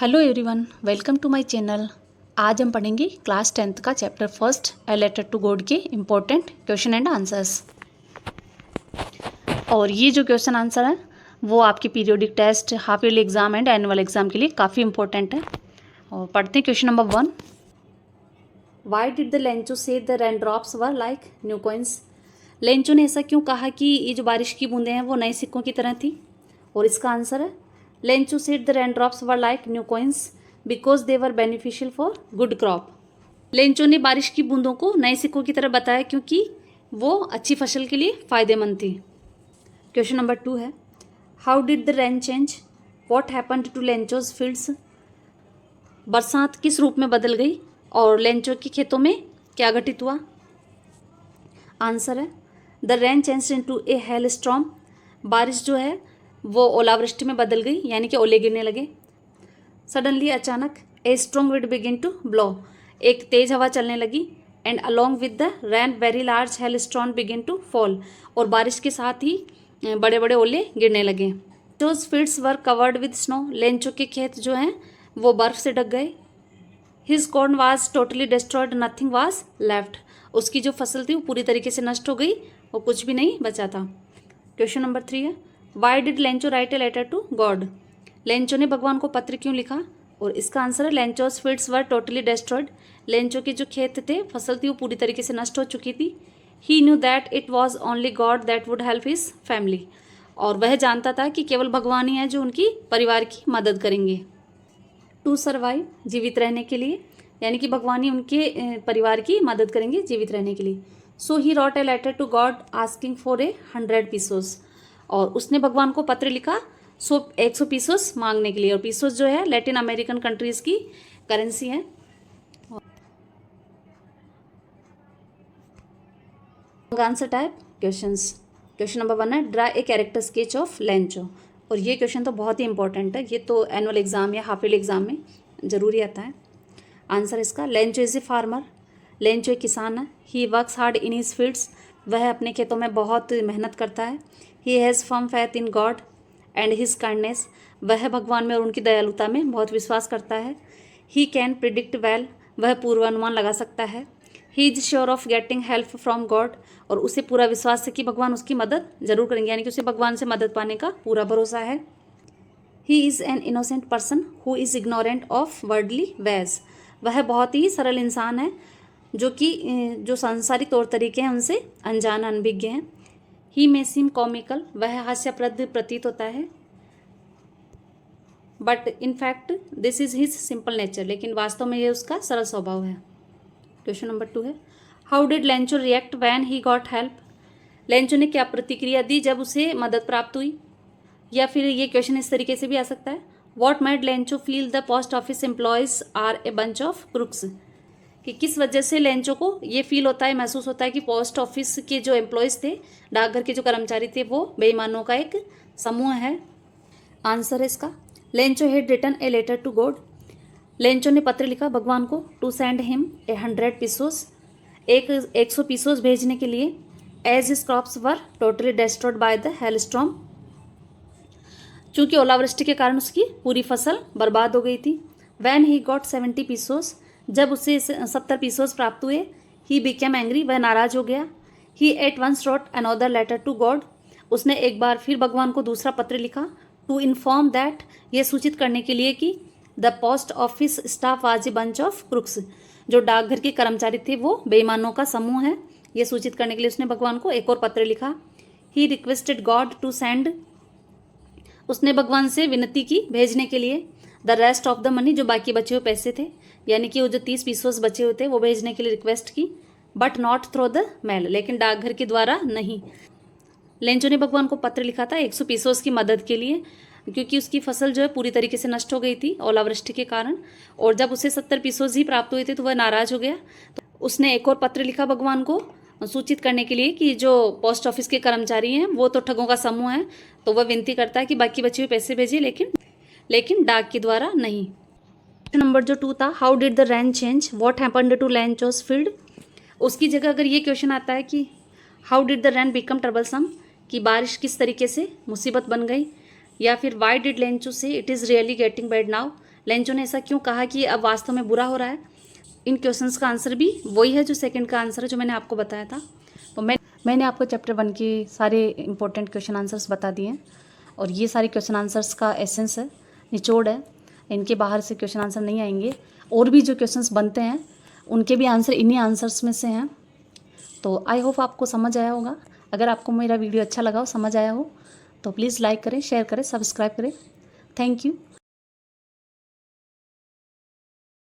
Hello everyone, welcome to my channel. आज हम पढ़ेंगे क्लास 10th का chapter first a letter to God के इम्पोर्टेंट क्वेश्चन एंड आंसर्स। और ये जो क्वेश्चन आंसर है वो आपके periodic test, half yearly exam and annual exam के लिए काफ़ी इंपॉर्टेंट है। और पढ़ते हैं question number 1। Why did the Lencho say the rain drops were like new coins? Lencho ने ऐसा क्यों कहा कि ये जो बारिश की बूंदें हैं वो नए सिक्कों की तरह थी? और इसका आंसर है Lencho said the raindrops were like new coins because they were beneficial for good crop. Lencho ने बारिश की बूंदों को नए सिक्कों की तरह बताया क्योंकि वो अच्छी फसल के लिए फायदेमंद थी। क्वेश्चन नंबर 2 है how did the rain change? What happened to Lencho's fields? बरसात किस रूप में बदल गई और लेंचो के खेतों में क्या घटित हुआ? आंसर है the rain changed into A hello storm. बारिश जो है वो ओलावृष्टि में बदल गई, यानी कि ओले गिरने लगे। सडनली अचानक a strong wind begin to blow, एक तेज हवा चलने लगी। And along with the rain very large hail storm begin to fall, और बारिश के साथ ही बड़े बड़े ओले गिरने लगे। Lencho's fields were covered with snow, Lencho के खेत जो हैं वो बर्फ से ढक गए। His corn was totally destroyed, nothing was left, उसकी जो फसल थी वो पूरी तरीके से नष्ट हो गई, वो कुछ भी नहीं बचा था। क्वेश्चन नंबर 3 है why did Lencho write a letter to God? Lencho ने भगवान को पत्र क्यों लिखा? और इसका आंसर है लेंचोज फील्ड्स वर टोटली डिस्ट्रॉयड, लेंचो के जो खेत थे, फसल थी, वो पूरी तरीके से नष्ट हो चुकी थी। He knew that it was only God that would help his family, और वह जानता था कि केवल भगवान ही है जो उनकी परिवार की मदद करेंगे। टू सर्वाइव, जीवित रहने के लिए, यानी कि भगवान ही उनके परिवार की मदद करेंगे जीवित रहने के लिए। So he wrote a letter to God asking for 100 pesos, और उसने भगवान को पत्र लिखा 100 पीसोस मांगने के लिए। और पीसोस जो है लैटिन अमेरिकन कंट्रीज की करेंसी है। Answer type questions. Question number 1 है draw a character sketch of Lencho, और ये क्वेश्चन तो बहुत ही इंपॉर्टेंट है, ये तो एनुअल एग्जाम या हाफ ईयरली एग्जाम में जरूरी आता है। आंसर इसका Lencho is a farmer, Lencho एक किसान है। He works hard in his fields, वह अपने खेतों में बहुत मेहनत करता है। He has firm faith in God and his kindness, वह भगवान में और उनकी दयालुता में बहुत विश्वास करता है। ही कैन प्रिडिक्ट वेल, वह पूर्वानुमान लगा सकता है। He is sure of getting help from God, और उसे पूरा विश्वास है कि भगवान उसकी मदद जरूर करेंगे, यानी कि उसे भगवान से मदद पाने का पूरा भरोसा है। He is an innocent person who is ignorant of worldly ways, वह बहुत ही सरल इंसान है जो सांसारिक तौर तरीके हैं उनसे अनजान अनभिज्ञ हैं। ही मे सीम कॉमिकल, वह हास्यप्रद प्रतीत होता है। But in fact this is his simple nature, लेकिन वास्तव में ये उसका सरल स्वभाव है। क्वेश्चन नंबर 2 है how did Lencho react when he got help? Lencho ने क्या प्रतिक्रिया दी जब उसे मदद प्राप्त हुई? या फिर ये क्वेश्चन इस तरीके से भी आ सकता है what made Lencho feel the post office employees are a bunch of crooks, कि किस वजह से लेंचो को ये फील होता है, महसूस होता है कि पोस्ट ऑफिस के जो एम्प्लॉयज़ थे, डाकघर के जो कर्मचारी थे, वो बेईमानों का एक समूह है। आंसर है इसका Lencho had written a letter to God, Lencho ने पत्र लिखा भगवान को to send him 100 pesos, 100 pesos भेजने के लिए। As his crops were totally destroyed by the hail storm, चूँकि ओलावृष्टि के कारण उसकी पूरी फसल बर्बाद हो गई थी। वैन ही गॉट 70 पीसोस, जब उसे 70 पीसोस प्राप्त हुए। ही बिकेम एंग्री, वह नाराज हो गया। He at once wrote another letter to God, उसने एक बार फिर भगवान को दूसरा पत्र लिखा। टू इन्फॉर्म दैट, ये सूचित करने के लिए कि the post office staff was a bunch of crooks, जो डाकघर के कर्मचारी थे वो बेईमानों का समूह है, ये सूचित करने के लिए उसने भगवान को एक और पत्र लिखा। He requested God to send, उसने भगवान से विनती की भेजने के लिए the rest of the money, जो बाकी बचे हुए पैसे थे, यानी कि वो जो 30 पीसोस बचे हुए थे वो भेजने के लिए रिक्वेस्ट की। But not through the mail, लेकिन डाकघर के द्वारा नहीं। लेंचो ने भगवान को पत्र लिखा था 100 पीसोस की मदद के लिए, क्योंकि उसकी फसल जो है पूरी तरीके से नष्ट हो गई थी ओलावृष्टि के कारण, और जब उसे 70 पीसोस ही प्राप्त हुए थे तो वह नाराज हो गया। तो उसने एक और पत्र लिखा भगवान को सूचित करने के लिए कि जो पोस्ट ऑफिस के कर्मचारी हैं वो तो ठगों का समूह है, तो वह विनती करता है कि बाकी बचे हुए पैसे भेजिए, लेकिन डाक के द्वारा नहीं। नंबर जो 2 था how did the rain change what happened to Lencho's field, उसकी जगह अगर ये क्वेश्चन आता है कि how did the rain become troublesome, कि बारिश किस तरीके से मुसीबत बन गई, या फिर वाई डिड लेंचो से it is really getting bad now, Lencho ने ऐसा क्यों कहा कि अब वास्तव में बुरा हो रहा है। इन क्वेश्चंस का आंसर भी वही है जो सेकंड का आंसर है, जो मैंने आपको बताया था। तो मैंने आपको चैप्टर 1 के सारे इंपॉर्टेंट क्वेश्चन आंसर्स बता दिए हैं, और ये सारे क्वेश्चन आंसर्स का एसेंस है, निचोड़ है। इनके बाहर से क्वेश्चन आंसर नहीं आएंगे। और भी जो क्वेश्चंस बनते हैं उनके भी आंसर इन्हीं आंसर्स में से हैं। तो आई होप आपको समझ आया होगा। अगर आपको मेरा वीडियो अच्छा लगा हो, समझ आया हो, तो प्लीज़ लाइक करें, शेयर करें, सब्सक्राइब करें। Thank you.